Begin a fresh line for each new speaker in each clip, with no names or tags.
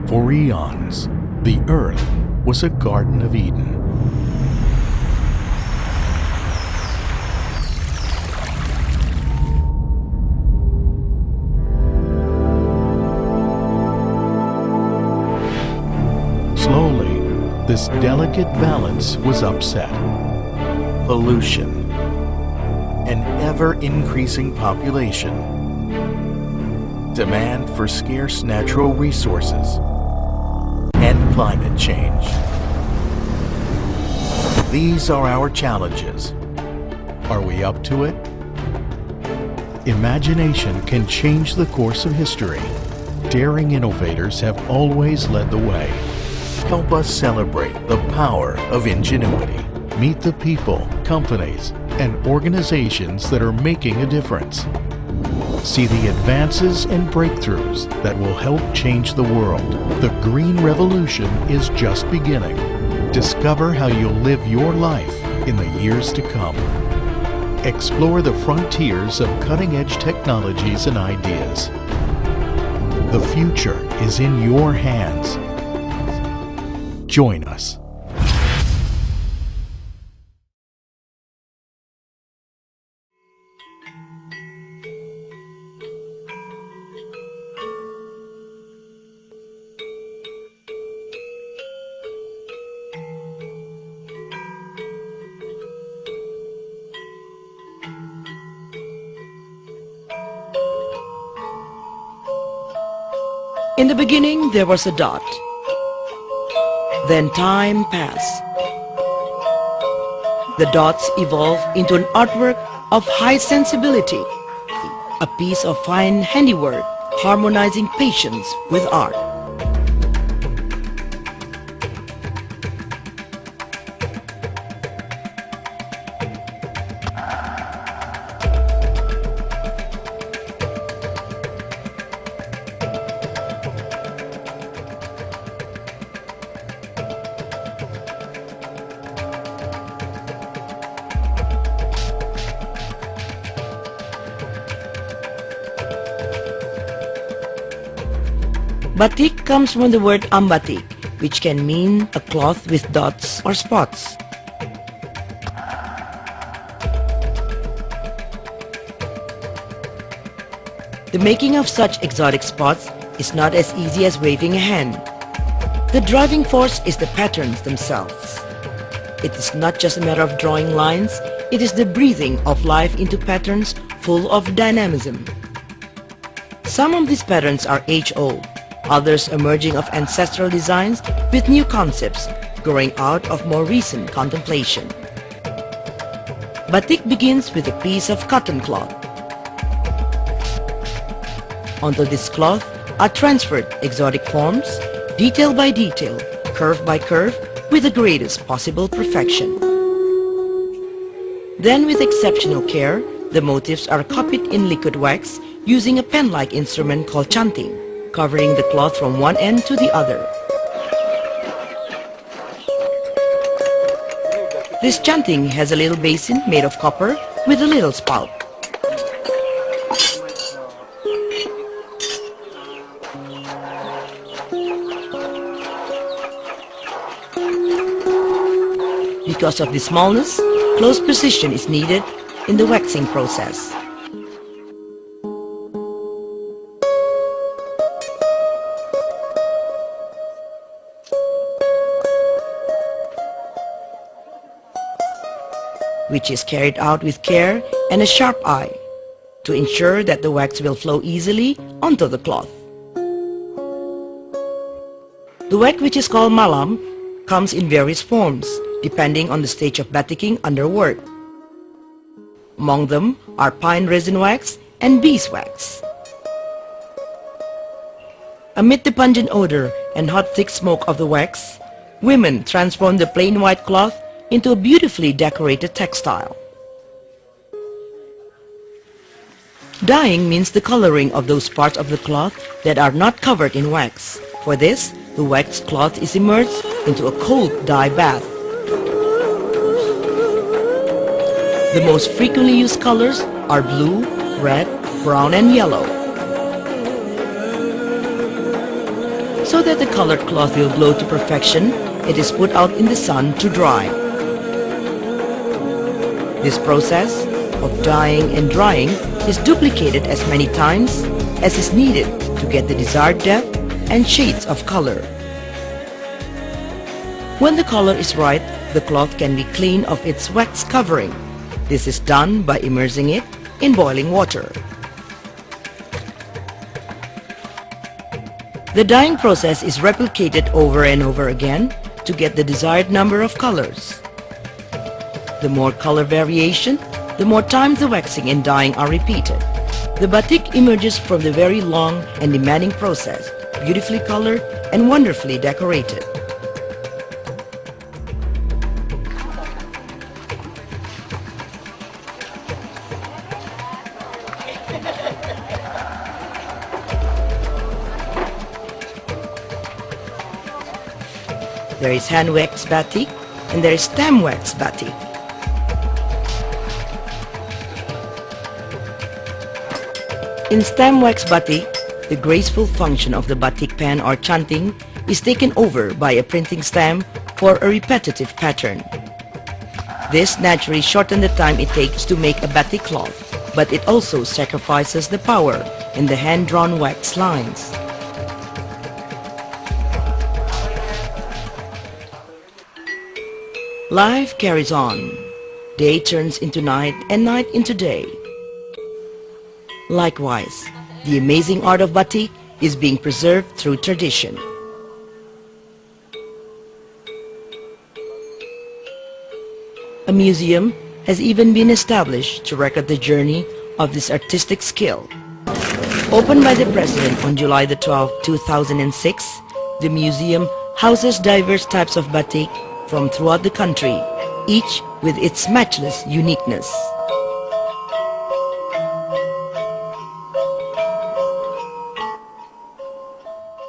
For eons, the earth was a Garden of Eden. Slowly, this delicate balance was upset. Pollution, an ever-increasing population, demand for scarce natural resources, and climate change. These are our challenges. Are we up to it? Imagination can change the course of history. Daring innovators have always led the way. Help us celebrate the power of ingenuity. Meet the people, companies, and organizations that are making a difference. See the advances and breakthroughs that will help change the world. The Green Revolution is just beginning. Discover how you'll live your life in the years to come. Explore the frontiers of cutting-edge technologies and ideas. The future is in your hands. Join us.
In the beginning, there was a dot. Then time passed. The dots evolved into an artwork of high sensibility, a piece of fine handiwork harmonizing patience with art. Batik comes from the word ambatik, which can mean a cloth with dots or spots. The making of such exotic spots is not as easy as waving a hand. The driving force is the patterns themselves. It is not just a matter of drawing lines, it is the breathing of life into patterns full of dynamism. Some of these patterns are age-old, others emerging of ancestral designs with new concepts growing out of more recent contemplation. Batik begins with a piece of cotton cloth. Onto this cloth are transferred exotic forms, detail by detail, curve by curve, with the greatest possible perfection. Then, with exceptional care, the motifs are copied in liquid wax using a pen-like instrument called chanting, covering the cloth from one end to the other. This chanting has a little basin made of copper with a little spout. Because of the smallness, close precision is needed in the waxing process. Which is carried out with care and a sharp eye to ensure that the wax will flow easily onto the cloth. The wax, which is called malam, comes in various forms depending on the stage of baticking under work. Among them are pine resin wax and beeswax. Amid the pungent odor and hot thick smoke of the wax, women transform the plain white cloth into a beautifully decorated textile. Dyeing means the coloring of those parts of the cloth that are not covered in wax. For this, the waxed cloth is immersed into a cold dye bath. The most frequently used colors are blue, red, brown, and yellow. So that the colored cloth will glow to perfection, it is put out in the sun to dry. This process of dyeing and drying is duplicated as many times as is needed to get the desired depth and shades of color. When the color is right, the cloth can be cleaned of its wax covering. This is done by immersing it in boiling water. The dyeing process is replicated over and over again to get the desired number of colors. The more color variation, the more times the waxing and dyeing are repeated. The batik emerges from the very long and demanding process, beautifully colored and wonderfully decorated. There is hand wax batik and there is stem wax batik. In stem wax batik, the graceful function of the batik pen or chanting is taken over by a printing stamp for a repetitive pattern. This naturally shortens the time it takes to make a batik cloth, but it also sacrifices the power in the hand-drawn wax lines. Life carries on. Day turns into night and night into day. Likewise, the amazing art of batik is being preserved through tradition. A museum has even been established to record the journey of this artistic skill. Opened by the President on July the 12th, 2006, the museum houses diverse types of batik from throughout the country, each with its matchless uniqueness.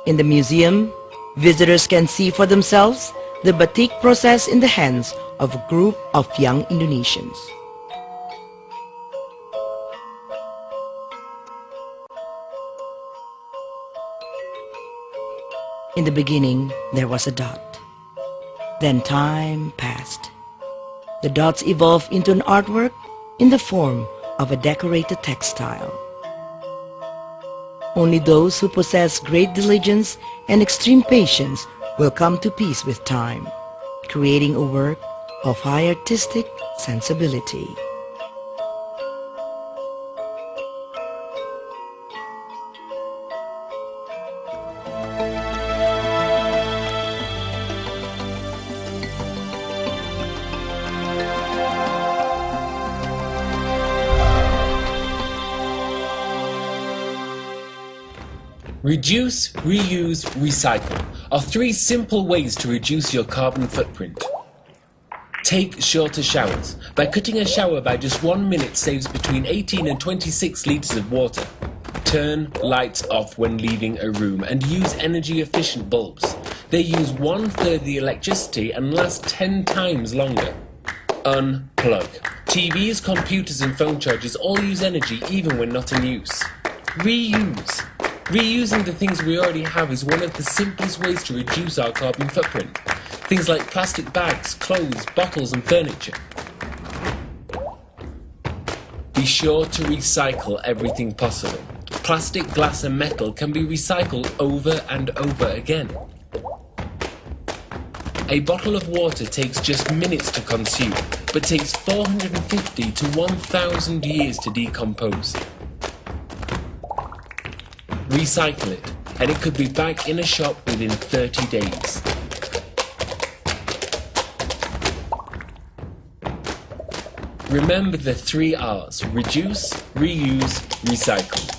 In the museum, visitors can see for themselves the batik process in the hands of a group of young Indonesians. In the beginning, there was a dot. Then time passed. The dots evolved into an artwork in the form of a decorated textile. Only those who possess great diligence and extreme patience will come to peace with time, creating a work of high artistic sensibility.
Reduce, reuse, recycle are three simple ways to reduce your carbon footprint. Take shorter showers. By cutting a shower by just 1 minute saves between 18 and 26 litres of water. Turn lights off when leaving a room and use energy efficient bulbs. They use 1/3 the electricity and last 10 times longer. Unplug. TVs, computers and phone chargers all use energy even when not in use. Reuse. Reusing the things we already have is one of the simplest ways to reduce our carbon footprint. Things like plastic bags, clothes, bottles and furniture. Be sure to recycle everything possible. Plastic, glass and metal can be recycled over and over again. A bottle of water takes just minutes to consume, but takes 450 to 1,000 years to decompose. Recycle it, and it could be back in a shop within 30 days. Remember the 3 R's: reduce, reuse, recycle.